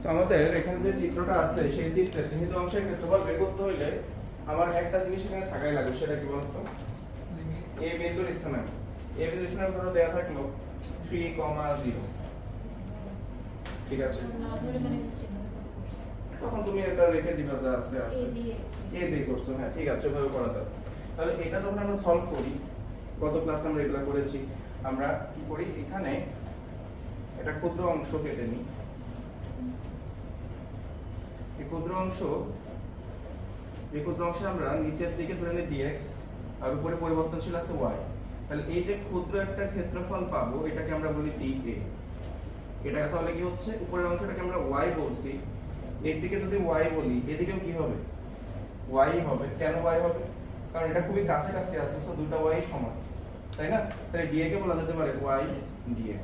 তো আমাদের এখানে যে চিত্রটা আছে সেই চিত্রের চিহ্নিত অংশের ক্ষেত্রফল বের করতে হইলে আমার একটা জিনিস এখানে থাকাই লাগবে, সেটা কি বলতো? এ বিন্দুর স্থানাঙ্ক। এ বিন্দুর স্থানাঙ্ক ধরো দেয়া থাকলো 3,0, ঠিক আছে? তখন তুমি এটা রেখে দিবা যা আছে আছে এ দিয়ে করছো, হ্যাঁ ঠিক আছে, ওইভাবে করা যাবে। তাহলে এটা যখন আমরা সলভ করি, গত ক্লাসে আমরা এগুলা করেছি, আমরা কি করি এখানে এটা ক্ষুদ্র অংশ কেটে নিই। এই ক্ষুদ্র অংশে আমরা নিচের দিকে ধরে নিই dx আর উপরে পরিবর্তনশীল আছে y। তাহলে এই যে ক্ষুদ্র একটা ক্ষেত্রফল পাবো এটাকে আমরা বলি dA। এটা তাহলে কি হচ্ছে, উপরের অংশটাকে আমরা y বলছি, এর দিকে যদি y বলি এদিকেও কি হবে? y হবে। কেন y হবে? কারণ এটা খুবই কাছাকাছি আছে, সো দুটো y সমান, তাই না? তাহলে dA কে বলা যেতে পারে y dx।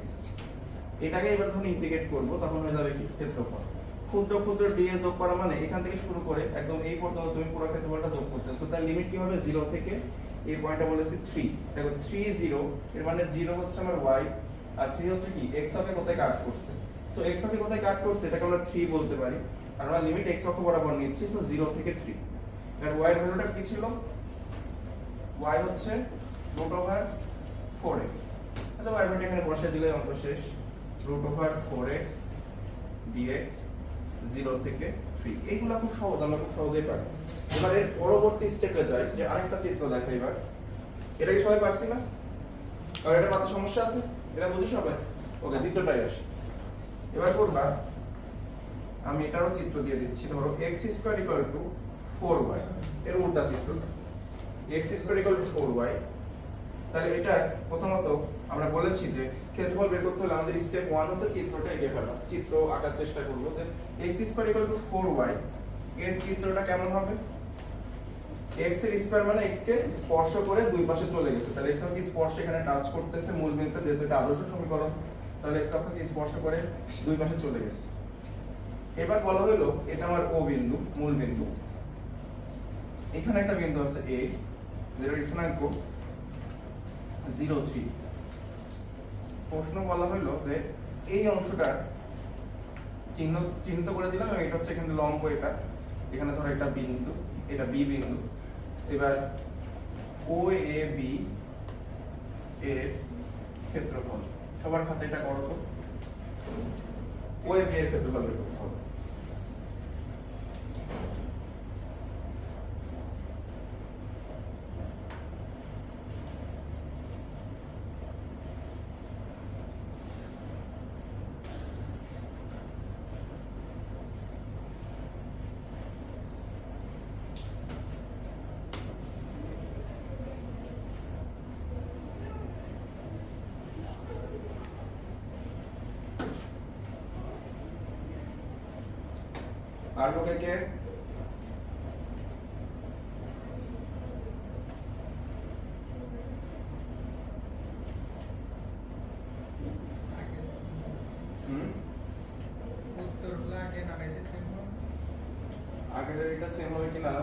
এটাকে এবার যখন ইন্টিগ্রেট করব তখন হয়ে যাবে কি ক্ষেত্রফল। ক্ষুদ্র ক্ষুদ্র dA যোগ করা মানে এখান থেকে শুরু করে একদম এই পর্যন্ত তুমি পুরো ক্ষেত্রফলটা যোগ করতেছো। তার লিমিট কি হবে? 0 থেকে এই পয়েন্টটা বলেছি 3। দেখো 3 0 এর মানে 0 হচ্ছে আমার y আর 3 হচ্ছে কি x অক্ষে কোথায় কাজ করছে। সো x অক্ষে কোথায় কাজ করছে এটাকে আমরা 3 বলতে পারি। আর আমরা লিমিট x অক্ষ বরাবর নিচ্ছি, সো 0 থেকে 3। আর y এর ভ্যালুটা কি ছিল? y হচ্ছে √4x। তাহলে y এর ভ্যালুটা এখানে বসিয়ে দিলে অঙ্ক শেষ। √4x dx 0 থেকে 3। এইগুলা খুব সহজ, আমরা খুব সহজেই পারি। এবারে পরবর্তী স্টেপে যাই, যে আরেকটা চিত্র দেখো এবার। এটা কি সবাই পারছি না? আর এটা পাতে সমস্যা আছে? এটা বুঝি সবাই? ওকে, দ্বিতীয়টাই আসি। এবার করবা, আমি এটারও চিত্র দিয়ে দিচ্ছি। ধরো x² = 4y, এর উল্টা চিত্রটা। x² = 4y। তাহলে এটা প্রথমত আমরা বলেছি যে ক্ষেত্রফল বের করতে হলে আমাদের স্টেপ 1 হচ্ছে চিত্রটা এঁকে ফেলা। চিত্র আঁকার চেষ্টা করব যে x² = 4y এর চিত্রটা কেমন হবে? x এর স্কয়ার মানে x কে স্পর্শ করে দুই পাশে চলে গেছে। তাহলে x অক্ষকে স্পর্শ এখানে টাচ করতেছে মূল বিন্দুতে, যেহেতু এটা আদর্শ সমীকরণ, তাহলে x অক্ষকে স্পর্শ করে দুই পাশে চলে গেছে। এবার বলা হলো এটা আমার o বিন্দু, মূল বিন্দু। এখানে একটা বিন্দু আছে a, যেটার স্থানাঙ্ক 0,3। প্রশ্ন বলা হলো যে এই অংশটার চিহ্নিত করে দিলাম, এটা হচ্ছে এখানে লম্ব, এটা এখানে ধরো এটা বিন্দু, এটা বি বিন্দু। এবার OAB এর ক্ষেত্রফল সবার খাতে এটা করো তো। OAB এর ক্ষেত্রফল বের করতে হবে। আর লোকে কে আগের এটা সেম হবে কিনা?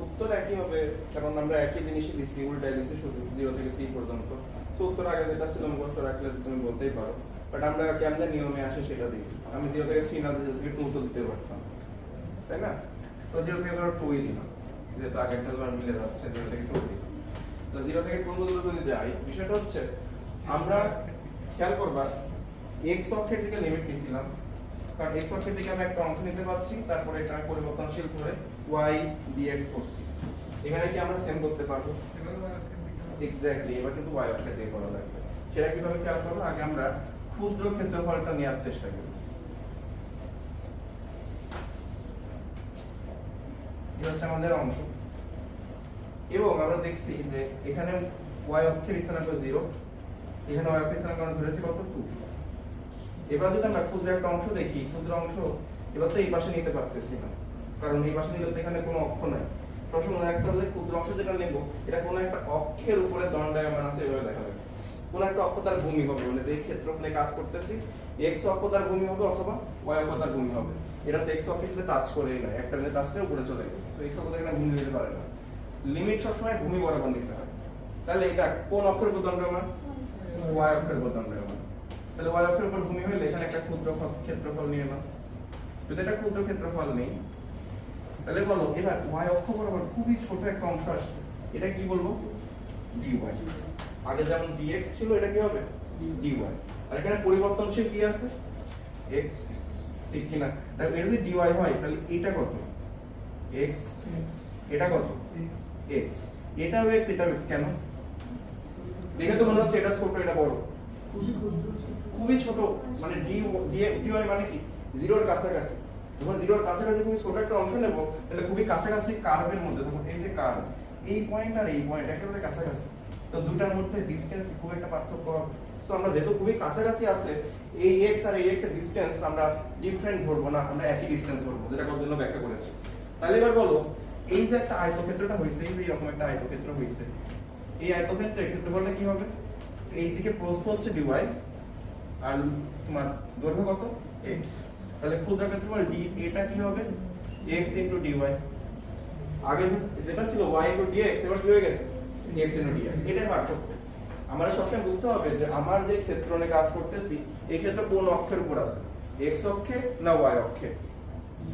উত্তর একই হবে, কারণ আমরা একই জিনিসই দিছি, উল্টাই দিছি শুধু 0 থেকে 3 পর্যন্ত। সো উত্তর আগে যেটা ছিল মুখস্থ রাখলে তুমি বলতেই পারো, বাট আমরা কেমনে নিয়মে আসে সেটা দিই। আমি 0 থেকে 3 না, 0 থেকে 2 তো দিতে পারতাম, তাই না? তো 0 থেকে ধরো 2 দিলাম, যেহেতু আগের থেকে আর মিলে যাচ্ছে, 0 থেকে 2 দিলাম। তো 0 থেকে 2 পর্যন্ত যদি যাই, বিষয়টা হচ্ছে আমরা খেয়াল করবা x অক্ষের দিকে লিমিট নিছিলাম, কারণ x অক্ষের দিকে আমি একটা অংশ নিতে পারছি, তারপরে এটা পরিবর্তনশীল করে y dx করছি। এখানে কি আমরা সেম করতে পারবো? এক্স্যাক্টলি, এবার কিন্তু y অক্ষের দিকে করা লাগবে। সেটা কিভাবে খেয়াল করবো? আগে আমরা ক্ষুদ্র ক্ষেত্রফলটা নেওয়ার চেষ্টা করি। এটা হচ্ছে আমাদের অংশ, এবং আমরা দেখছি যে এখানে y অক্ষের স্থানাঙ্ক 0, এখানে y অক্ষের স্থানাঙ্ক আমরা ধরেছি কত? 2। এবার যদি আমরা ক্ষুদ্র একটা অংশ দেখি, ক্ষুদ্র অংশ এবার তো এই পাশে নিতে পারতেছি না, কারণ এই পাশে নিলে তো এখানে কোনো অক্ষ নাই। প্রশ্ন একটা হলে ক্ষুদ্র অংশ যেটা নেব এটা কোনো একটা অক্ষের উপরে দণ্ডায়মান আছে, এভাবে দেখা যাবে। কোন একটা অক্ষ তার ভূমি হবে, মানে যে ক্ষেত্রফলে কাজ করতেছি x অক্ষ তার ভূমি হবে অথবা y অক্ষ তার ভূমি হবে। এটা তো x অক্ষের সাথে টাচ করেই না, একটা যে টাচ করে উপরে চলে গেছে, সো x অক্ষ থেকে ভূমি হতে পারে না। লিমিট সবসময় ভূমি বরাবর নিতে হয়। তাহলে এটা কোন অক্ষের উপর দণ্ডায়মান? y অক্ষের উপর দণ্ডায়মান। তাহলে y অক্ষের উপর ভূমি হইলে এখানে একটা ক্ষুদ্র ক্ষেত্রফল নিয়ে নাও, যদি এটা ক্ষুদ্র ক্ষেত্রফল নেই তাহলে বলো এবার y অক্ষ বরাবর খুবই ছোট একটা অংশ আসছে, এটা কি বলবো? dy। আগে যেমন dx ছিল এটা কি হবে? dy। আর এখানে পরিবর্তনশীল কি আছে? x, ঠিক কি না? তাহলে এটা যদি dy হয় তাহলে এটা কত? x, এটা কত? x, এটাও x, এটাও x। কেন? দেখে তো মনে হচ্ছে এটা ছোট এটা বড়। খুবই ছোট, মানে dy মানে কি? জিরোর কাছাকাছি। যখন জিরোর কাছাকাছি খুবই ছোট একটা অংশ নেব তাহলে খুবই কাছাকাছি কার্ভের মধ্যে, তখন এই যে কার্ভ, এই পয়েন্ট আর এই পয়েন্ট একেবারে কাছাকাছি, তো দুটার মধ্যে ডিসটেন্স খুব একটা পার্থক্য হবে। সো আমরা যেহেতু খুবই কাছাকাছি আছে, এই x আর এই x এর ডিসটেন্স আমরা ডিফারেন্ট ধরবো না, আমরা একই ডিসটেন্স ধরবো, যেটা কতদিন ব্যাখ্যা করেছি। তাহলে এবার বলো এই যে একটা আয়তক্ষেত্রটা হইছে, এই যে এরকম একটা আয়তক্ষেত্র হইছে, এই আয়তক্ষেত্রের ক্ষেত্রফলটা কি হবে? এই দিকে প্রস্থ হচ্ছে dy আর তোমার দৈর্ঘ্য কত? x। তাহলে ক্ষুদ্র ক্ষেত্রফল d এটা কি হবে? x * dy। আগে যেটা ছিল y * dx, এবার কি হয়ে গেছে? x * dy। এটাই পার্থক্য। আমরা সবসময় বুঝতে হবে যে আমার যে ক্ষেত্র নিয়ে কাজ করতেছি এই ক্ষেত্র কোন অক্ষের উপর আছে, x অক্ষে না y অক্ষে।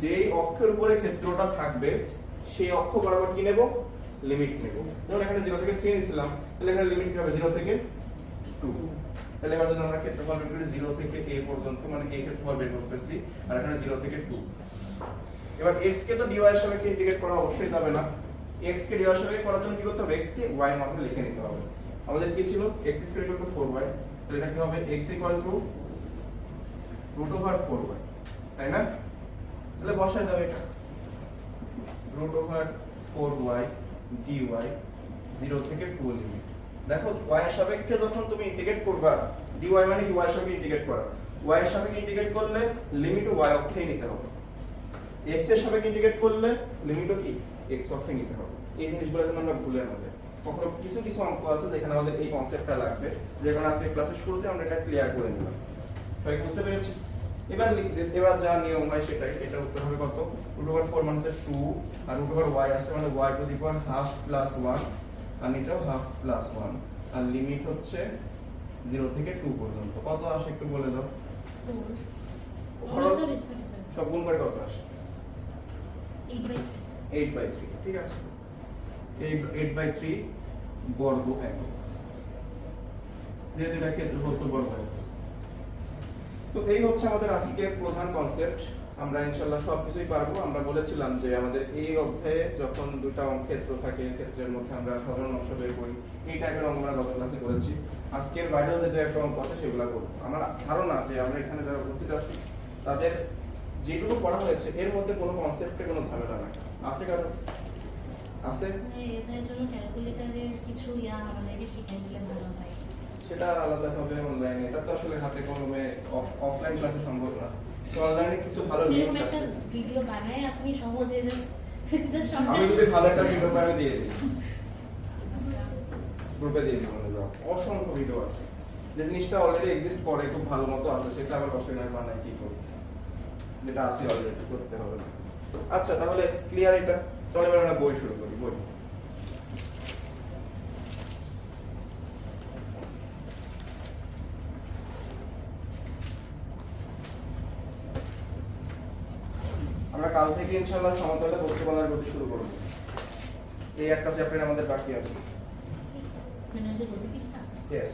যেই অক্ষের উপরে ক্ষেত্রটা থাকবে সেই অক্ষ বরাবর কি নেব? লিমিট নেব। যেমন এখানে 0 থেকে 3 নিছিলাম, তাহলে এখানে লিমিট কি হবে? 0 থেকে 2। তাহলে এবার যদি আমরা ক্ষেত্রফল বের করি 0 থেকে a পর্যন্ত, মানে এই ক্ষেত্রফল বের করতেছি, আর এখানে 0 থেকে 2। এবার x কে তো dy এর সাপেক্ষে ইন্টিগ্রেট করা অবশ্যই যাবে না। x কে dy এর সাপেক্ষে করার জন্য কি করতে হবে? x কে y এর মাধ্যমে লিখে নিতে হবে। আমাদের কি ছিল? x ² = 4y। তাহলে এটা কি হবে? x = √4y, তাই না? তাহলে বসায় দাও এটা √4y dy 0 থেকে 2 লিমিট। দেখো y এর সাপেক্ষে যখন তুমি ইন্টিগ্রেট করবা, dy মানে কি? y এর সাপেক্ষে ইন্টিগ্রেট করা। y এর সাপেক্ষে ইন্টিগ্রেট করলে লিমিটও y অক্ষেই নিতে হবে। x এর সাপেক্ষে ইন্টিগ্রেট করলে লিমিটও কি? x অক্ষে নিতে হবে। এই জিনিসগুলো যেন আমরা ভুলে না যাই। কখনো কিছু কিছু অঙ্ক আছে যেখানে আমাদের এই কনসেপ্টটা লাগবে, যেখানে আজকে ক্লাসের শুরুতে আমরা এটা ক্লিয়ার করে নিলাম। সবাই বুঝতে পেরেছি? এবার যা নিয়ম হয় সেটাই। এটা উত্তর হবে কত? √4 মানে 2 আর √y আছে মানে y⁻½ + 1 আর নিচেও ½ + 1 আর লিমিট হচ্ছে 0 থেকে 2 পর্যন্ত। কত আসে একটু বলে দাও? 4। সরি সব গুণ করে কত আসে? 8/3। ঠিক আছে, 8/3 বর্গ একক, যেহেতু এটা ক্ষেত্রফল বর্গ একক। তো এই হচ্ছে আমাদের আজকের প্রধান কনসেপ্ট। আমরা ইনশাআল্লাহ সবকিছুই পারবো। আমরা বলেছিলাম যে আমাদের এই অধ্যায়ে যখন দুটো ক্ষেত্র থাকে, ক্ষেত্রের মধ্যে আমরা সাধারণ অংশ বের করি, এই টাইপের অঙ্ক আমরা গত ক্লাসে করেছি। আজকের বাইরেও যে একটা অঙ্ক আছে সেগুলো করব। আমার ধারণা যে আমরা এখানে যারা উপস্থিত আছি তাদের যেটুকু পড়া হয়েছে এর মধ্যে কোনো কনসেপ্টে কোনো ঝামেলা নাই। আছে কারণ আছে এর জন্য ক্যালকুলেটরের কিছু আমাদেরকে শিখিয়ে দিলে ভালো হয়। সেটা আলাদা হবে অনলাইনে, এটা তো আসলে হাতে কলমে অফলাইন ক্লাসে সম্ভব না। সো অনলাইনে কিছু ভালো লিংক আছে, ভিডিও বানায় আপনি সহজে জাস্ট আমি যদি ভালো একটা ভিডিও বানিয়ে দিয়ে দিই, আচ্ছা গ্রুপে দিয়ে দিব, অসংখ্য ভিডিও আছে যে জিনিসটা অলরেডি এক্সিস্ট করে, খুব ভালো মতো আছে, সেটা আবার কষ্ট করে বানাই কি করব, যেটা আছে অলরেডি করতে হবে না। আচ্ছা তাহলে ক্লিয়ার এটা? চলো এবার আমরা বই শুরু করি। বই আমরা কাল থেকে ইনশাআল্লাহ সমতলে বস্তুকণার গতি শুরু করব। এই একটা চ্যাপ্টার আমাদের বাকি আছে। মানে যে গতিবিদ্যা, यस,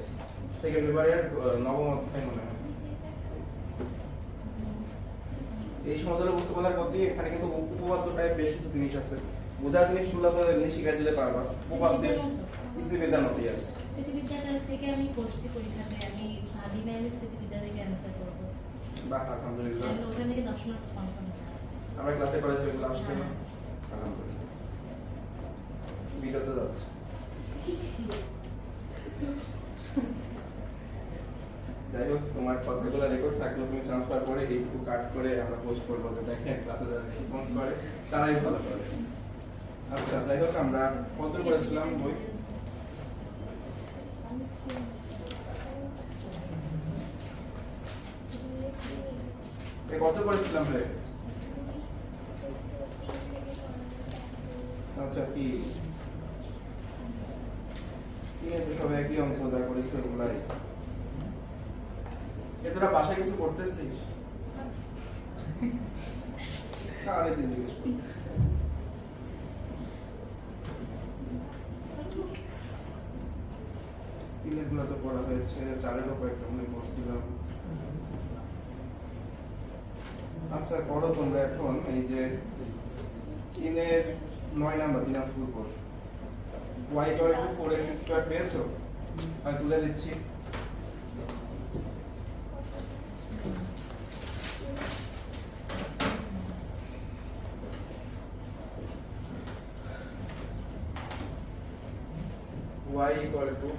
সেকেন্ড পেপারের নবম অধ্যায় মনে হয়। এই সমতলে বস্তুকণার গতি, এখানে কিন্তু উপপাদ্য টাইপ বেশ কিছু জিনিস আছে। বোঝার জিনিসগুলো তো এমনি শিখাই দিলে পারবা। উপপাদ্যের স্থিতিবিদ্যার মতো। यस, স্থিতিবিদ্যাটা থেকে আমি পড়ছি পরীক্ষাতে, আমি ভাবি না আমি স্থিতিবিদ্যা থেকে অ্যানসার করব। বাহ, আলহামদুলিল্লাহ। ওখান থেকে 10 মার্ক কনফার্ম আছে। আমরা ক্লাসে করেছি এগুলো আসছে না, আলহামদুলিল্লাহ। ভিডিওতে যাচ্ছে। যাই হোক, তোমার কথাগুলো রেকর্ড থাকলে তুমি ট্রান্সফার করে এইটুকু কাট করে আমরা পোস্ট করবো, যে দেখেন ক্লাসে যারা রেসপন্স করে তারাই ভালো করে। আচ্ছা যাই হোক, আমরা কত করেছিলাম বই? কত করেছিলাম রে? আচ্ছা কি তো সব একই অঙ্ক যা করেছে ওগুলাই। তোরা বাসায় কিছু করতেছিস? আরে দিন জিজ্ঞেস করি। তিনের গুলো তো পড়া হয়েছে, চারেরও কয়েকটা মনে করছিলাম। আচ্ছা পড়ো তোমরা এখন এই যে তিনের 9 number Dinajpur course y = 4x² পেয়েছো? আমি তুলে দিচ্ছি। y =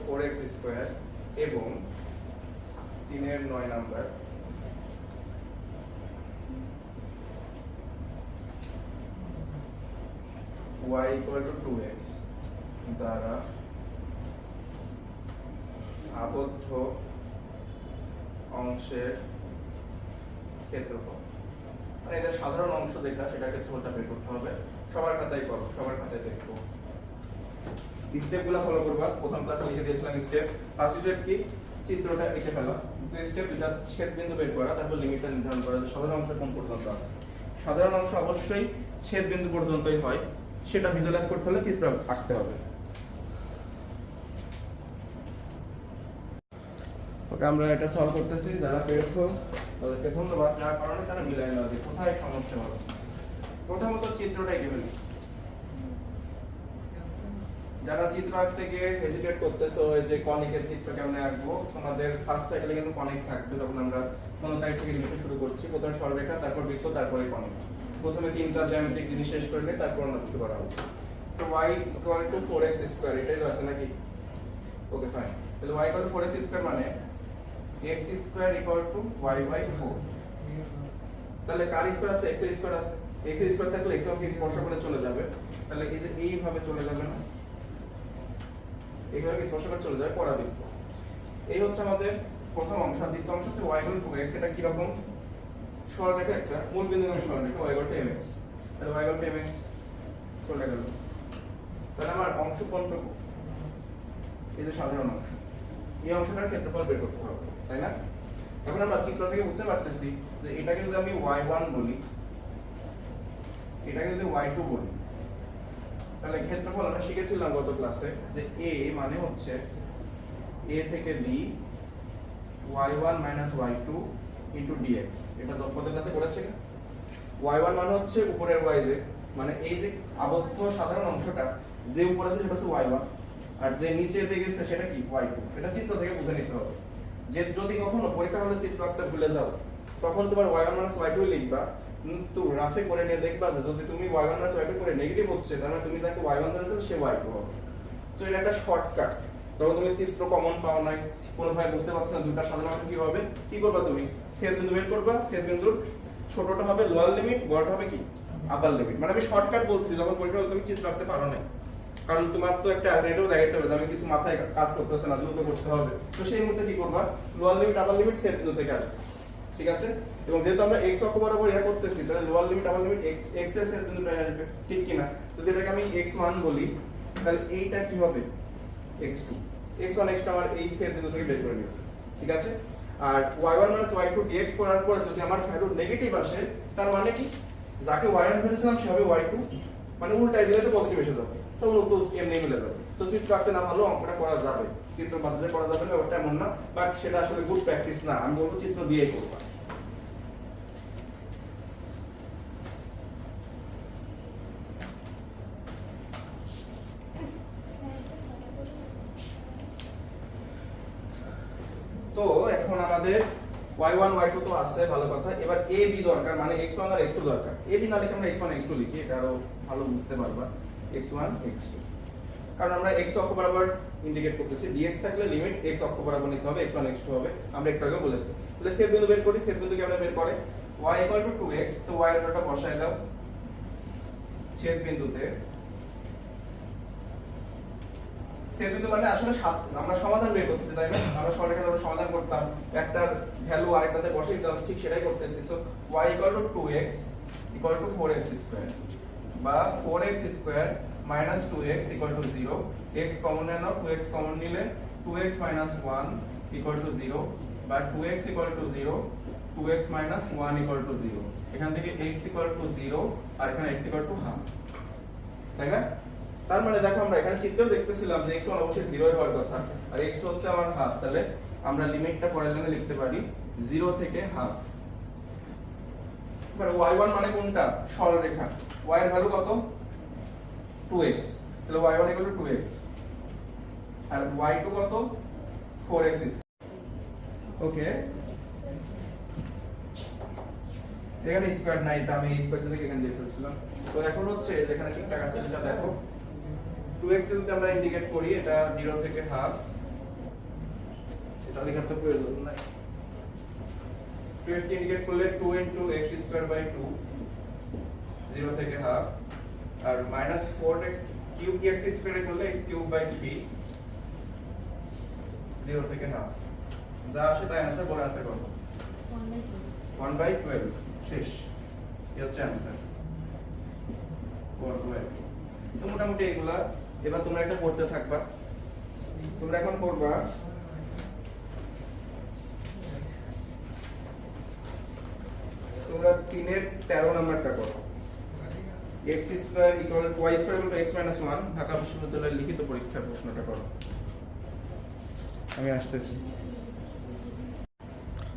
4x² এবং 3-এর 9 নাম্বার y = 2x দ্বারা আবদ্ধ অংশের ক্ষেত্রফল, মানে এদের সাধারণ অংশ যেটা সেটা ক্ষেত্রফলটা বের করতে হবে। সবার খাতায় করো, সবার খাতায় দেখো। স্টেপগুলো ফলো করবা। প্রথম ক্লাসে লিখে দিয়েছিলাম স্টেপ। ফার্স্ট স্টেপ কি? চিত্রটা এঁকে ফেলা। দ্বিতীয় স্টেপ যেটা ছেদ বিন্দু বের করা, তারপর লিমিটটা নির্ধারণ করা যে সাধারণ অংশ কোন পর্যন্ত আছে। সাধারণ অংশ অবশ্যই ছেদ বিন্দু পর্যন্তই হয়, সেটা ভিজুয়ালাইজ করতে হলে চিত্র আঁকতে হবে। ওকে, আমরা এটা সলভ করতেছি। যারা পেরেছো তাদেরকে ধন্যবাদ, যারা কারণে তারা মিলাই না যে কোথায় সমস্যা হবে। প্রথমত চিত্রটা এঁকে ফেলি। যারা চিত্র আঁকতে গিয়ে হেজিটেট করতেছো যে কনিকের চিত্র কেমনে আঁকবো, তোমাদের ফার্স্ট সাইকেলে কিন্তু কনিক থাকবে। যখন আমরা কোন তারিখ থেকে রিভিশন শুরু করছি, প্রথমে সরলরেখা, তারপর বৃত্ত, তারপরে কনিক। প্রথমে তিনটা জ্যামিতিক জিনিস শেষ করে নিয়ে তারপর অন্য কিছু করা হবে। সো y = 4x², এটাই তো আছে নাকি? Okay fine. তাহলে y = 4x² মানে x² = y/4। তাহলে কার স্কয়ার আছে? x এর স্কয়ার আছে। x এর স্কয়ার থাকলে x অক্ষে স্পর্শ করে চলে যাবে। তাহলে এই যে এইভাবে চলে যাবে না, এইভাবে স্পর্শ করে চলে যাবে পরাবৃত্ত। এই হচ্ছে আমাদের প্রথম অংশ। দ্বিতীয় অংশ হচ্ছে y = 2x। এটা কি রকম? সরলরেখা, একটা মূল বিন্দুগামী সরলরেখা y = mx। তাহলে y = mx চলে গেল। তাহলে আমার অংশ কোনটুকু? এই যে সাধারণ অংশ, এই অংশটার ক্ষেত্রফল বের করতে হবে, তাই না? এখন আমরা চিত্র থেকে বুঝতে পারতেছি যে এটাকে যদি আমি y1 বলি, এটাকে যদি y2 বলি, তাহলে ক্ষেত্রফল আমরা শিখেছিলাম গত ক্লাসে যে a মানে হচ্ছে a থেকে b y1 - y2 dx। এটা কত ক্লাসে পড়েছে? y1 মানে হচ্ছে উপরের y, যে মানে এই যে আবদ্ধ সাধারণ অংশটা যে উপরে আছে সেটা হচ্ছে y1, আর যে নিচে দিকে গেছে সেটা কি? y2। এটা চিত্র থেকে বুঝে নিতে হবে। যে যদি কখনো পরীক্ষা হলে চিত্র আঁকতে ভুলে যাও, তখন তোমার y1 - y2 লিখবা, কিন্তু রাফে করে নিয়ে দেখবা যে যদি তুমি y1 - y2 করে নেগেটিভ হচ্ছে, তার মানে তুমি যাকে y1 ধরেছো সে y2 হবে। সো এটা একটা শর্টকাট। যখন তুমি চিত্র কমন পাও নাই, কোনো ভাই বুঝতে পারছো না দুটো সাধারণ অংশ কি হবে, কি করবা? তুমি ছেদ বিন্দু বের করবা। ছেদ বিন্দুর ছোটটা হবে লোয়ার লিমিট, বড়টা হবে কি? আপার লিমিট। মানে আমি শর্টকাট বলছি, যখন পরীক্ষা হলে তুমি চিত্র আঁকতে পারো না, কারণ তোমার তো একটা অ্যালগরিদম দেখাইতে হবে যে আমি কিছু মাথায় কাজ করতেছে না, দ্রুত করতে হবে। তো সেই মুহূর্তে কি করবা? লোয়ার লিমিট আপার লিমিট ছেদ বিন্দু থেকে আসবে, ঠিক আছে? এবং যেহেতু আমরা x অক্ষ বরাবর ইয়া করতেছি, তাহলে lower limit upper limit x এর ছেদ বিন্দুটা আসবে, ঠিক কি না? যদি এটাকে আমি x1 বলি, তাহলে এইটা কি হবে? x2। x1 x2 আমার এই ছেদ বিন্দু থেকে বের করে নিব, ঠিক আছে? আর y1 - y2 dx করার পর যদি আমার ভ্যালু নেগেটিভ আসে, তার মানে কি? যাকে y1 ধরেছিলাম সে হবে y2, মানে উল্টাই দিলে তো পজিটিভ এসে যাবে, তখন তো এমনি মিলে যাবে। তো চিত্র আঁকতে না ভালো অঙ্কটা করা যাবে, চিত্র বাদে করা যাবে না ওটা এমন না, বাট সেটা আসলে গুড প্র্যাকটিস না। আমি বলবো চিত্র দিয়েই করবা। তো এখন আমাদের y1 y2 তো আছে, ভালো কথা। এবার a b দরকার, মানে x1 আর x2 দরকার। a b না লিখে আমরা x1 x2 লিখি, এটা আরো ভালো বুঝতে পারবা। x1 x2, কারণ আমরা x অক্ষ বরাবর ইন্ডিকেট করতেছি। dx থাকলে লিমিট x অক্ষ বরাবর নিতে হবে, x1 x2 হবে, আমরা একটু আগে বলেছি। তাহলে ছেদ বিন্দু বের করি। ছেদ বিন্দু কি আমরা বের করে y = 2x, তো y এর ভ্যালুটা বসায় দাও। ছেদ বিন্দুতে ছেদ বিন্দু মানে আসলে আমরা সমাধান বের করতেছি, তাই না? আমরা সরলরেখা যখন সমাধান করতাম, একটা ভ্যালু আরেকটাতে বসিয়ে দিতাম, ঠিক সেটাই করতেছি। সো y = 2x = 4x², বা 4x² - 2x = 0। x কমন নাও, 2x কমন নিলে 2x - 1 = 0, বা 2x = 0, 2x minus 1 equal to 0 এখান থেকে x equal to 0 আর এখানে x equal to half তাই না তার মানে দেখো আমরা এখানে চিত্রেও দেখতেছিলাম যে x1 অবশ্যই 0 হওয়ার কথা আর x2 হচ্ছে আমার হাফ তাহলে আমরা লিমিটটা পরের লাইনে লিখতে পারি 0 থেকে হাফ এবার y1 মানে কোনটা সরলরেখা y এর ভ্যালু কত 2x তাহলে y1 equal to 2x R y2 কত 4x ওকে এখানে স্কয়ার নাই তো আমি এই স্কয়ারটা থেকে এখানে দিয়ে ফেলছিলাম তো এখন হচ্ছে যেখানে ঠিকঠাক আছে এটা দেখো 2x এর যদি আমরা ইন্ডিকেট করি এটা 0 থেকে হাফ সেটা লেখার তো প্রয়োজন নাই 2x ইন্ডিকেট করলে 2 into x square by 2 0 থেকে হাফ আর minus 4x cube x square করলে x cube by 3 0 থেকে হাফ যা আসে তাই आंसर বড় आंसर কত 1 by 12 শেষ এই হচ্ছে आंसर 1/12 তো মোটামুটি এগুলা এবার তোমরা একটা পড়তে থাকবা তোমরা এখন পড়বা তোমরা 3 এর 13 নাম্বারটা করো x square equal y square equal to x minus 1 Dhaka বিশ্ববিদ্যালয়ের লিখিত পরীক্ষার প্রশ্নটা করো আমি আসতেছি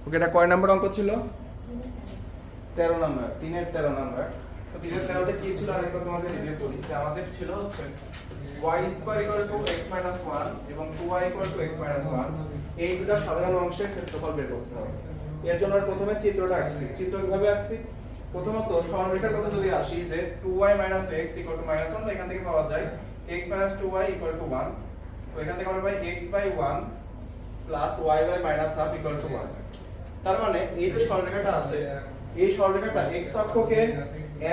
ওকে এটা কয় নাম্বার অঙ্ক ছিল 13 নাম্বার 3 এর 13 নাম্বার তো 3 এর 13 তে কি ছিল আরেকবার তোমাদের রিভিউ করি যে আমাদের ছিল হচ্ছে y square equal to x minus 1 এবং 2y equal to x minus 1 এই দুটো সাধারণ অংশের ক্ষেত্রফল বের করতে হবে এর জন্য আমরা প্রথমে চিত্রটা আঁকছি চিত্র কিভাবে আঁকছি প্রথমত সরলরেখার কথা যদি আসি যে 2y x -1 তো এখান থেকে পাওয়া যায় x 2y 1 তো এখান থেকে আমরা পাই x 1 y -half 1 তার মানে এই যে সরলরেখাটা আছে এই সরলরেখাটা x অক্ষকে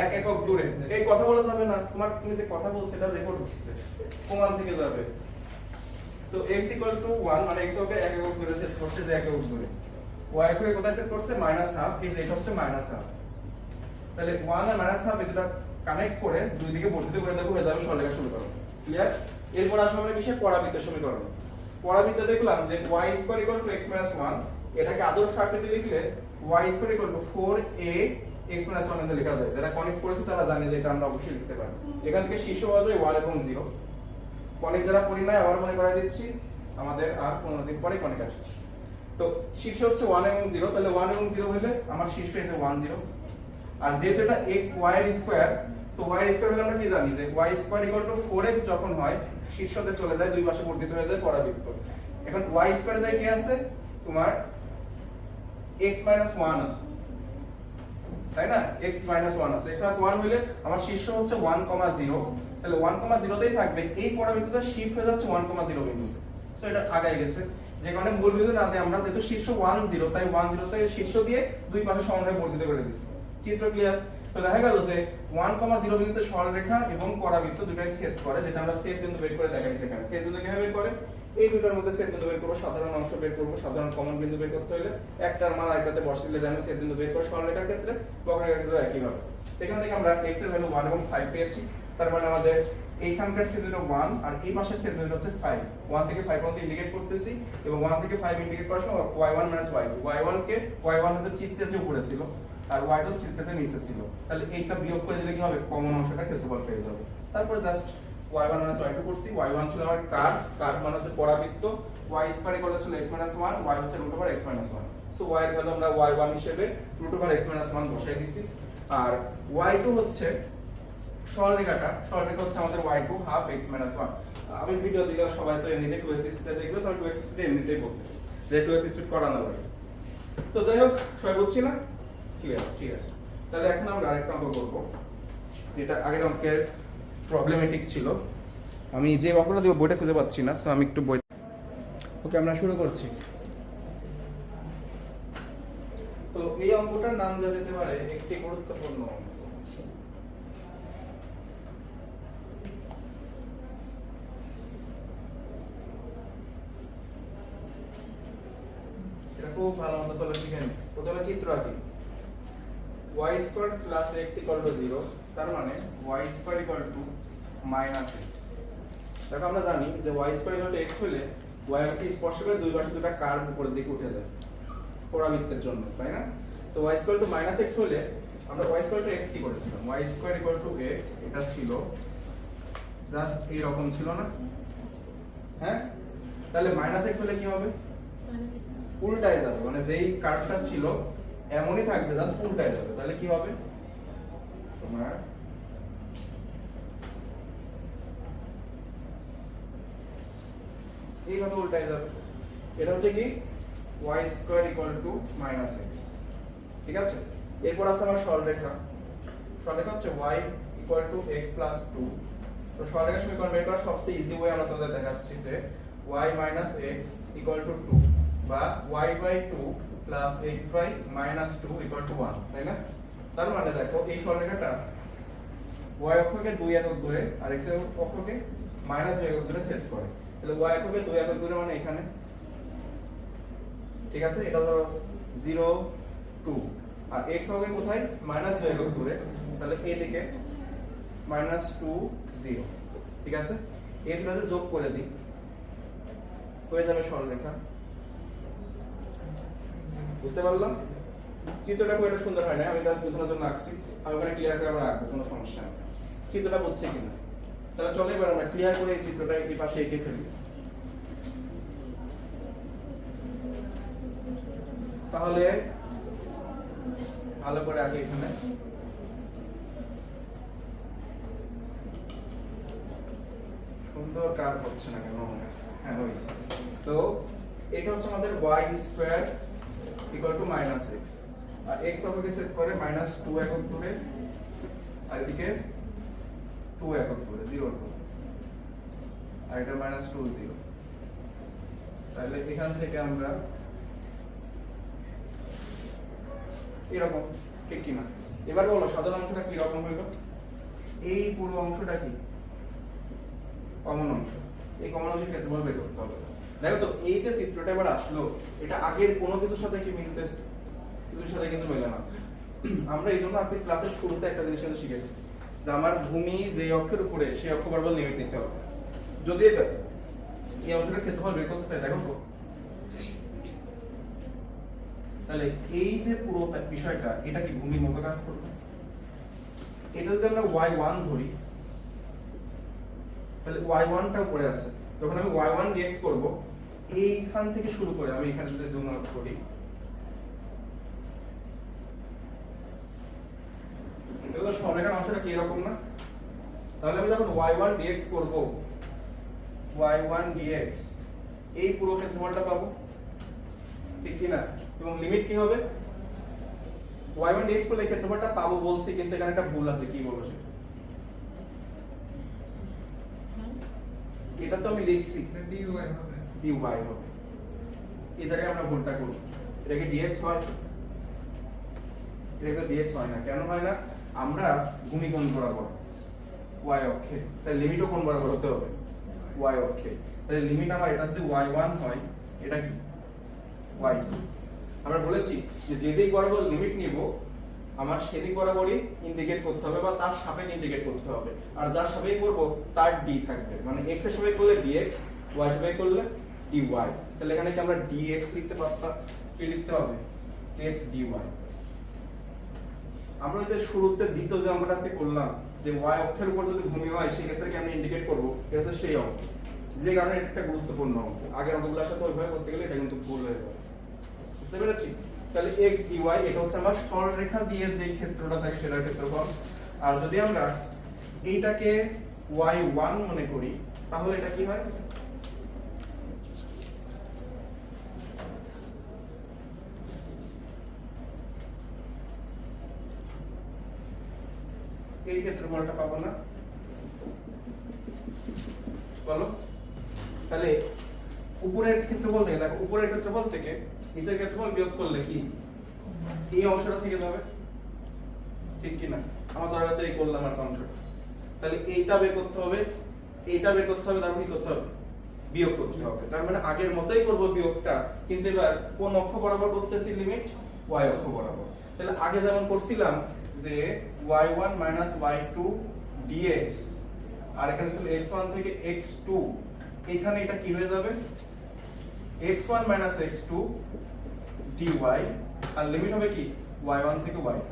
এক একক দূরে এই কথা বলা যাবে না তুমি যে কথা বলছো এটা রেকর্ড হচ্ছে প্রমাণ থেকে যাবে তো x 1 মানে x অক্ষকে এক একক দূরে সেট করছে যে এক একক দূরে y অক্ষকে কোথায় সেট করছে -half এই যে এটা হচ্ছে -half তাহলে 1 আর -half এটা কানেক্ট করে দুই দিকে বর্ধিত করে দেব হয়ে যাবে সরলরেখা সমীকরণ ক্লিয়ার এরপর আসবে আমরা কিসের পরাবৃত্ত সমীকরণ পরাবৃত্তে দেখলাম যে y² x 1 এটাকে আদর্শ আকৃতি লিখলে y² 4a x 1 এতে লেখা যায় যারা কনেক্ট করেছে তারা জানে যে এটা আমরা অবশ্যই লিখতে পারি এখান থেকে শীর্ষ পাওয়া যায় 1 এবং 0 কনেক্ট যারা পড়ি নাই আবার মনে করাই দিচ্ছি আমাদের আর 15 দিন পরে কনেক্ট আসছে তো শীর্ষ হচ্ছে 1 এবং 0 তাহলে 1 এবং 0 হলে আমার শীর্ষ এসে 1 0 আর যেহেতু এটা x y এর স্কয়ার তো y এর স্কয়ার হলে আমরা কি জানি যে y² 4x যখন হয় শীর্ষতে চলে যায় দুই পাশে বর্ধিত হয়ে যায় পরাবৃত্ত এখন y স্কয়ারে যায় কি আছে তোমার x 1 আছে তাই না x 1 আছে x 1 হলে আমার শীর্ষ হচ্ছে 1,0 তাহলে 1,0 তেই থাকবে এই পরাবৃত্তটা শিফট হয়ে যাচ্ছে 1,0 বিন্দুতে সো এটা আগায় গেছে যে কারণে মূল বিন্দু না দিয়ে আমরা যেহেতু শীর্ষ 10 তাই 10 তে শীর্ষ দিয়ে দুই পাশে সমানভাবে বর্ধিত করে দিচ্ছি চিত্র ক্লিয়ার তো দেখা গেল যে 1,0 বিন্দুতে সরলরেখা এবং পরাবৃত্ত দুটোই ছেদ করে যেটা আমরা ছেদ বিন্দু বের করে দেখাইছি এখানে ছেদ বিন্দু কিভাবে বের করে এই দুটোর মধ্যে ছেদ বিন্দু বের করব সাধারণ অংশ বের করব সাধারণ কমন বিন্দু বের করতে হলে একটার মান আরেকটাতে বসাইলে জানো ছেদ বিন্দু বের করে সরলরেখার ক্ষেত্রে বক্ররেখার ক্ষেত্রে একই হবে এখান থেকে আমরা x এর ভ্যালু 1 এবং 5 পেয়েছি তার মানে আমাদের এইখানকার ছেদ বিন্দু 1 আর এই পাশের ছেদ বিন্দু হচ্ছে 5 1 থেকে 5 পর্যন্ত ইন্ডিকেট করতেছি এবং 1 থেকে 5 ইন্ডিকেট করার সময় y1 y1 কে y1 হতে চিত্রের যে উপরে ছিল আর y তো চিত্রের নিচে ছিল তাহলে এইটা বিয়োগ করে দিলে কি হবে কমন অংশটা ক্ষেত্রফল পেয়ে যাবে তারপর জাস্ট y1 y2 করছি y1 ছিল আমার কার্ভ মানে হচ্ছে পরাবৃত্ত y স্কয়ার ইকুয়াল ছিল x 1 y হচ্ছে √x 1 সো y এর ভ্যালু আমরা y1 হিসেবে √x 1 বসাই দিছি আর y2 হচ্ছে সরলরেখা হচ্ছে আমাদের y2 হাফ x 1 আমি ভিডিও দিলে সবাই তো এমনিতে 2x স্পিডে দেখবে সো 2x স্পিডে এমনিতেই করতেছি যে 2x স্পিড করা না লাগে তো যাই হোক সবাই বুঝছি না ক্লিয়ার ঠিক আছে তাহলে এখন আমরা আরেকটা অঙ্ক করব যেটা আগের অঙ্কের প্রবলেমেটিক ছিল আমি যে অঙ্কটা দেব বইটা খুঁজে পাচ্ছি না সো আমি একটু বই ওকে আমরা শুরু করছি তো এই অঙ্কটার নাম দেওয়া যেতে পারে একটি গুরুত্বপূর্ণ অঙ্ক এটা খুব ভালো মতো চলে শিখেন প্রথমে চিত্র আঁকি y² + x = 0 তার মানে y² = -x দেখো আমরা জানি যে y² x হলে y কে স্পর্শ করে দুই পাশে দুটো কার্ভ উপরের দিকে উঠে যায় পরাবৃত্তের জন্য তাই না তো y ইকুয়াল টু -x হলে আমরা y ইকুয়াল টু x কি করেছিলাম, y square equal to x, এটা ছিল জাস্ট এই রকম ছিল না, হ্যাঁ? তাহলে -x হলে কি হবে? -6 উল্টায় যাবে, মানে যেই কার্ভটা ছিল এমনই থাকবে, জাস্ট উল্টায় যাবে। তাহলে কি হবে তোমার এইভাবে উল্টায় যাবে। এটা হচ্ছে কি y square equal to -x, ঠিক আছে? এরপর আছে আমার সরলরেখা। সরলরেখা হচ্ছে y equal to x plus 2। তো সরলরেখার সমীকরণ বের করার সবচেয়ে ইজি ওয়ে আমরা তোমাদের দেখাচ্ছি যে y minus x equal to 2 বা y by 2 plus x by minus 2 equal to 1, তাই না? তার মানে দেখো এই সরলরেখাটা y অক্ষকে 2 একক দূরে আর x অক্ষকে -2 একক দূরে সেট করে। তাহলে y এককে 2 একক দূরে মানে এখানে, ঠিক আছে? এটা ধরো 0 2 আর x হবে কোথায়, -2 একক দূরে, তাহলে এই দিকে -2 0, ঠিক আছে? এই দুটোতে যোগ করে দিই, হয়ে যাবে সরলরেখা। বুঝতে পারলাম? চিত্রটা খুব একটা সুন্দর হয় না, আমি জাস্ট বোঝানোর জন্য আঁকছি, আমি ওখানে ক্লিয়ার করে আবার রাখবো, কোনো সমস্যা নেই। চিত্রটা বুঝছে কিনা? তাহলে চলো এবার আমরা ক্লিয়ার করে এই চিত্রটা এই পাশে এঁকে ফেলি। তাহলে ভালো করে আগে এখানে সুন্দর কার্ভ হচ্ছে না কেন? হ্যাঁ হয়েছে। তো এটা হচ্ছে আমাদের y square equal to -x, আর x অক্ষকে সেট করে -2 একক দূরে আর এদিকে 2 একক দূরে 0 2 আর এটা -2 0। তাহলে এখান থেকে আমরা এরকম, ঠিক কি না? এবার বলো সাধারণ অংশটা কি রকম হইলো? এই পুরো অংশটা কি কমন অংশ, এই কমন অংশের ক্ষেত্রফল বের করতে হবে। দেখো তো এই যে চিত্রটা এবার আসলো, এটা আগের কোনো কিছুর সাথে কি মিলতেছে? কিছুর সাথে কিন্তু মেলে না। আমরা এই জন্য আজকে ক্লাসের শুরুতে একটা জিনিস কিন্তু শিখেছি যে আমার ভূমি যে অক্ষের উপরে সেই অক্ষ বরাবর লিমিট নিতে হবে। যদি এটা এই অংশটার ক্ষেত্রফল বের করতে চাই, দেখো তো তাহলে এই যে পুরো বিষয়টা, এটা কি ভূমির মতো কাজ করবে? এটা যদি আমরা y1 ধরি, তাহলে y1 টা উপরে আছে, যখন আমি y1 dx করব, এইখান থেকে শুরু করে আমি এখানে যদি জুম আউট করি, এটা তো সরলরেখার অংশটা কি এরকম না? তাহলে আমি যখন y1 dx করব, y1 dx এই পুরো ক্ষেত্রফলটা পাবো, ঠিক কি না? এবং লিমিট কি হবে? y1 dx করলে এই ক্ষেত্রফলটা পাবো বলছি, কিন্তু এখানে একটা ভুল আছে, কি বলবো সেটা? এটা তো আমি লিখছি dy হবে, dy হবে, এই জায়গায় আমরা ভুলটা করি। এটা কি dx হয়? এটা তো dx হয় না। কেন হয় না? আমরা ভূমি কোণ বরাবর y অক্ষে, তাই লিমিটও কোণ বরাবর হতে হবে y অক্ষে। তাহলে লিমিট আমার এটা যদি y1 হয়, এটা কি y2। আমরা বলেছি যে যেদিক বরাবর লিমিট নিব আমার সেদিক বরাবরই ইন্ডিকেট করতে হবে বা তার সাপেক্ষে ইন্ডিকেট করতে হবে, আর যার সাপেক্ষে করব তার d থাকবে, মানে x এর সাপেক্ষে করলে dx, y এর সাপেক্ষে করলে dy। তাহলে এখানে কি আমরা dx লিখতে পারতাম? কি লিখতে হবে? x dy। আমরা যে শুরুতে দ্বিতীয় যে অঙ্কটা আজকে করলাম যে y অক্ষের উপর যদি ভূমি হয় সেই ক্ষেত্রে কেমন ইন্ডিকেট করব, এটা হচ্ছে সেই অঙ্ক, যে কারণে এটা একটা গুরুত্বপূর্ণ অঙ্ক। আগের অঙ্কগুলোর সাথে ওইভাবে করতে গেলে এটা কিন্তু ভুল হয়ে যাবে। বুঝতে পেরেছি? তাহলে x dy এটা হচ্ছে আমার সরলরেখা দিয়ে যে ক্ষেত্রটা থাকে সেটার ক্ষেত্রফল। আর যদি আমরা এইটাকে y1 মনে করি, তাহলে এটা কি হয়? এই ক্ষেত্রফলটা পাবো না, বলো? তাহলে উপরের ক্ষেত্রফল থেকে, দেখো উপরের ক্ষেত্রফল থেকে নিচের ক্ষেত্রফল বিয়োগ করলে কি এই অংশটা থেকে যাবে, ঠিক কি না? আমার ধরা তো এই করলাম আর অংশটা, তাহলে এইটা বের করতে হবে, এইটা বের করতে হবে, তারপর কি করতে হবে? বিয়োগ করতে হবে। তার মানে আগের মতোই করব বিয়োগটা, কিন্তু এবার কোন অক্ষ বরাবর করতেছি? লিমিট y অক্ষ বরাবর। তাহলে আগে যেমন করছিলাম যে y1 y2 dx, আর এখানে ছিল x1 থেকে x2, এখানে এটা কি হয়ে যাবে? x1 x2 dy, আর লিমিট হবে কি y1 থেকে y2।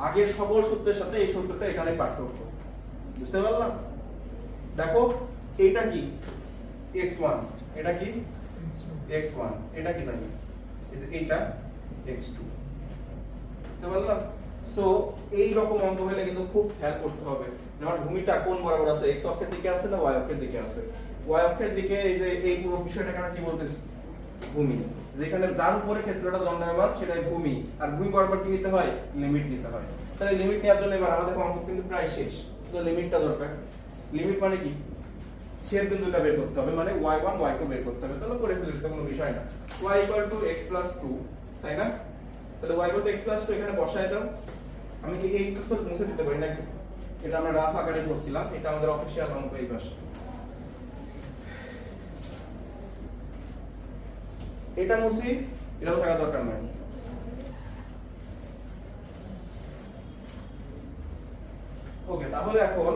আগের সকল সূত্রের সাথে এই সূত্রটা এখানে পার্থক্য, বুঝতে পারলাম? দেখো এইটা কি x1, এটা কি x1, এটা কি জানি এইটা x2, বুঝতে পারলাম? সো এই রকম অঙ্ক হলে কিন্তু খুব খেয়াল করতে হবে যে আমার ভূমিটা কোন বরাবর আছে, x অক্ষের দিকে আছে না y অক্ষের দিকে আছে। y অক্ষের দিকে এই যে এই পুরো বিষয়টাকে আমরা কি বলতেছি, ভূমি। যেখানে যার উপরে ক্ষেত্রটা দণ্ডায়মান সেটাই ভূমি, আর ভূমি বরাবর কি নিতে হয়, লিমিট নিতে হয়। তাহলে লিমিট নেওয়ার জন্য এবার আমাদের অঙ্ক কিন্তু প্রায় শেষ, তো লিমিটটা দরকার। লিমিট মানে কি, ছেদ বিন্দুটা বের করতে হবে, মানে y1 y2 বের করতে হবে। চলো করে ফেলি, এটা কোনো বিষয় না। y = x + 2, তাই না? তাহলে y = x + 2 এখানে বসায় দাও। আমি কি এইটা তো মুছে দিতে পারি নাকি? এটা আমরা রাফ আকারে করছিলাম, এটা আমাদের অফিশিয়াল অঙ্ক এই পাশে। এটা মুছি, এটা তো থাকা দরকার নাই। ওকে, তাহলে এখন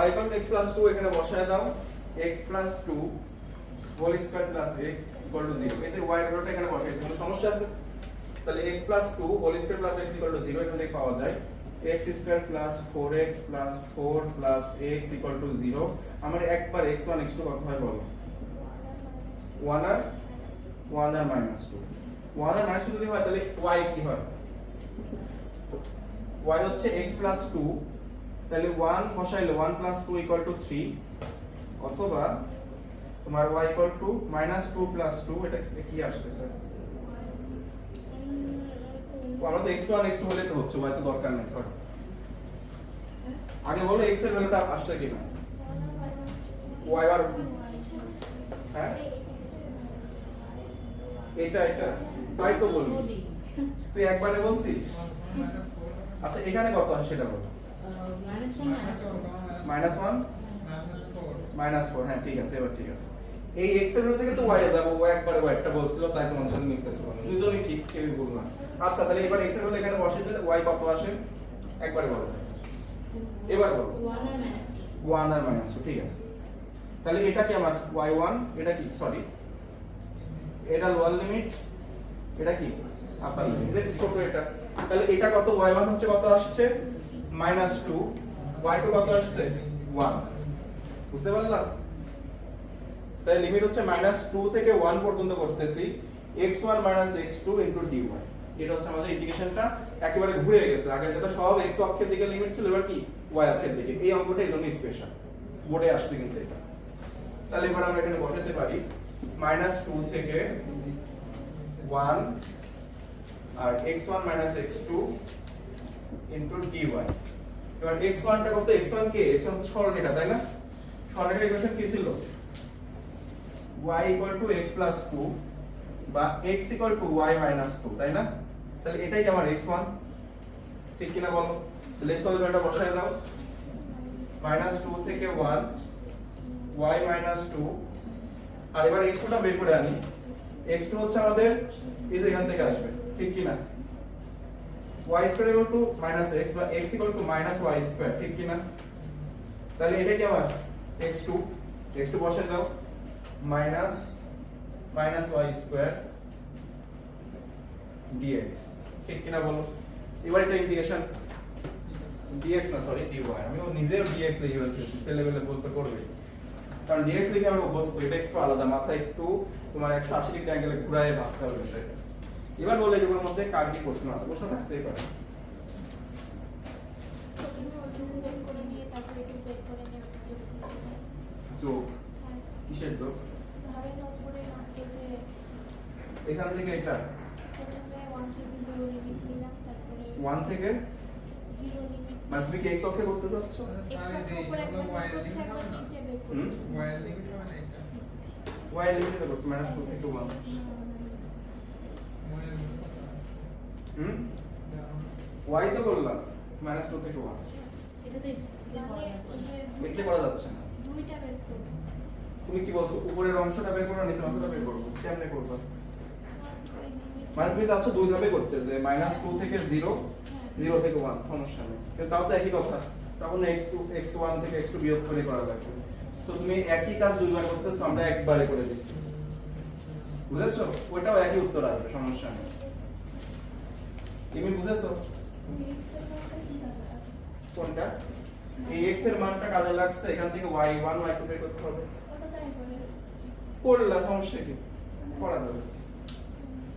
y = x + 2 এখানে বসায় দাও। x + 2 whole square plus x = 0। এই যে y এর ভ্যালুটা এখানে বসাইছি, কোনো সমস্যা আছে? তাহলে x + 2 whole square plus x = 0 এখান থেকে পাওয়া যায় x² + 4x + 4 + x = 0। আমার একবার x1 x2 কত হয় বলো? 1 আর -2। 1 আর -2 যদি হয় তাহলে y কি হয়? y হচ্ছে x + 2, তাহলে 1 বসাইলে 1 + 2 = 3, অথবা তোমার y = -2 + 2, এটা কি আসতেছে? আমরা তো x1 x2 হলে তো হচ্ছে, y তো দরকার নেই। সরি, আগে বলো x এর ভ্যালুটা আসছে কিনা। y আর হ্যাঁ এটা তাই তো বললি, তুই একবারে বলছিস। আচ্ছা এখানে কত আসে সেটা বল। -1 -4, হ্যাঁ ঠিক আছে, এবার ঠিক আছে। এই x এর ভ্যালু থেকে তো y এ যাব, ও একবারে y টা বলছিল, তাই তোমার সাথে মিলতেছে না, দুইজনই ঠিক, কেউই ভুল না। আচ্ছা তাহলে এবার x এর ভ্যালু এখানে বসিয়ে দিলে y কত আসে একবারে বলো, এবার বলো। 1 আর -2, ঠিক আছে। তাহলে এটা কি আমার y1, এটা কি, সরি এটা লোয়ার লিমিট, এটা কি আপার লিমিট, যে ছোট এটা। তাহলে এটা কত, y1 হচ্ছে কত আসছে -2, y2 কত আসছে 1, বুঝতে পারলাম? তাহলে লিমিট হচ্ছে -2 থেকে 1 পর্যন্ত করতেছি, x1 - x2 * dy। এটা হচ্ছে আমাদের ইন্টিগ্রেশনটা একেবারে ঘুরে গেছে। আগে যেটা সব x অক্ষের দিকে লিমিট ছিল, এবার কি y অক্ষের দিকে। এই অঙ্কটা এই জন্য স্পেশাল, বোর্ডে আসছে কিন্তু এটা। তাহলে এবার আমরা এখানে বসাতে পারি -2 থেকে 1 আর x1 - x2 * dy। এবার x1 টা কত, x1 কে, x1 হচ্ছে সরলরেখা, তাই না? সরলরেখার ইকুয়েশন কি ছিল? y = x + 2 বা x = y - 2, তাই না? তাহলে এটাই কি আমার x1, ঠিক কিনা বলো? তাহলে x এর ভ্যালুটা বসায় দাও, -2 থেকে 1 y - 2, আর এবার x2 টা বের করে আনি। x2 হচ্ছে আমাদের এই যে এখান থেকে আসবে, ঠিক কিনা? y² = -x বা x = -y², ঠিক কিনা? তাহলে এটা কি আমার x2 বসায় দাও, -y² dx, ঠিক কিনা বলো? এবার এটা ইন্টিগ্রেশন dx না, সরি dy, আমি নিজেও dx লিখে ফেলছি, ছেলেবেলে বলতে করবে, কারণ dx লিখে আমরা অভ্যস্ত। এটা একটু আলাদা, মাথা একটু তোমার 180 ডিগ্রি অ্যাঙ্গেলে ঘুরায় ভাবতে হবে বিষয়টা। এবার বলো এগুলোর মধ্যে কার কি প্রশ্ন আছে, প্রশ্ন থাকতেই পারে। যোগ, কিসের যোগ? এখান থেকে এটা 1 থেকে মানে তুমি কি x অক্ষে করতে যাচ্ছ? y এর লিমিট করছো -2 থেকে 1। y তো করলাম -2 থেকে 1, এটা তো লিখতে করা যাচ্ছে না। দুইটা বের করব। তুমি কি বলছো, উপরের অংশটা বের করো, নিচের অংশটা বের করবো, কেমনে করবা? মানে তুমি চাচ্ছ দুই ধাপে করতে, যে -2 থেকে 0, 0 থেকে 1, সমস্যা নেই, কিন্তু তাও তো একই কথা, তখন x1 থেকে x2 বিয়োগ করে করা লাগবে। সো তুমি একই কাজ দুইবার করতেছো, আমরা একবারে করে দিচ্ছি, বুঝেছো? ওইটাও একই উত্তর আসবে, সমস্যা নেই। তুমি বুঝেছো কোনটা? এই x এর মানটা কাজে লাগছে, এখান থেকে y1 y2 বের করতে হবে। করলা সমস্যা কি? করা যাবে।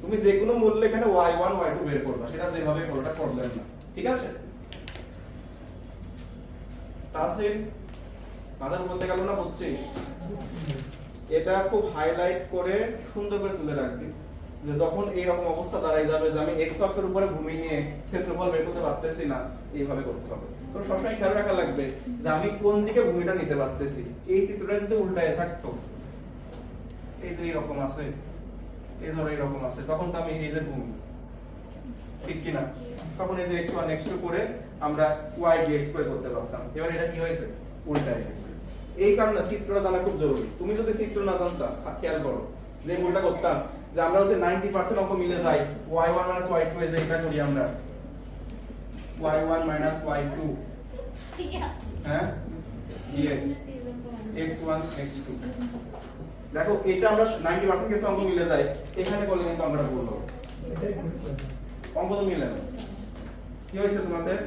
তুমি যে কোনো মূল্য এখানে y1 y2 বের করবা, সেটা যেভাবে করো ওটা প্রবলেম না, ঠিক আছে? তাহসিন মাথার বলতে গেল না, বুঝছিস? এটা খুব হাইলাইট করে সুন্দর করে তুলে রাখবি, যে যখন এইরকম অবস্থা দাঁড়ায় যাবে যে আমি x অক্ষের উপরে ভূমি নিয়ে ক্ষেত্রফল বের করতে পারতেছি না, এইভাবে করতে হবে। তো সবসময় খেয়াল রাখা লাগবে যে আমি কোন দিকে ভূমিটা নিতে পারতেছি। এই চিত্রটা যদি উল্টায় থাকতো, এই যে এরকম আছে, এই ধরো এরকম আছে, তখন তো আমি এই যে ভূমি, ঠিক কি না? তখন এই যে x1 x2 করে আমরা y dx করে করতে পারতাম। এবার এটা কি হয়েছে? উল্টায় গেছে। এই কারণে চিত্রটা জানা খুব জরুরি। তুমি যদি চিত্র না জানতা, খেয়াল করো যে ভুলটা করতাম, যে আমরা হচ্ছে 90% অঙ্ক মিলে যায়, y1 y2 এই যে এটা করি আমরা, y1 y2, হ্যাঁ, dx x1 x2। দেখো এটা আমরা 90% কেসে অঙ্ক মিলে যায়, এখানে করলে কিন্তু আমরা ভুল হবে। অঙ্ক তো মিলে না। কি হয়েছে তোমাদের?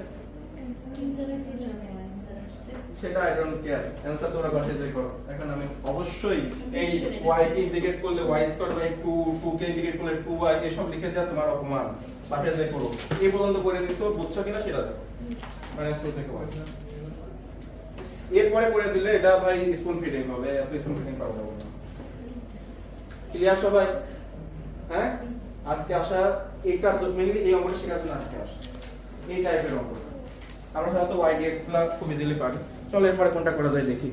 সেটা আই ডোন্ট কেয়ার, অ্যানসার তোমরা বাসায় যাই করো। এখন আমি অবশ্যই এই y কে ইন্টিগ্রেট করলে y2 2 কে ইন্টিগ্রেট করলে 2y এসব লিখে দেওয়া তোমার অপমান। বাসায় যাই করো। এই পর্যন্ত করে দিছো, বুঝছো কিনা সেটা দেখো। -2 থেকে y। এরপরে করে দিলে এটা ভাই স্পুন ফিডিং হবে, এত স্পুন ফিডিং পাবো না। ক্লিয়ার সবাই? হ্যাঁ, আজকে আসা এইটা মেইনলি এই অঙ্কটা শেখার জন্য আজকে আসা, এই টাইপের অঙ্ক আমরা সাধারণত y dx গুলা খুব ইজিলি পারি। চলো এরপরে কোনটা করা যায় দেখি।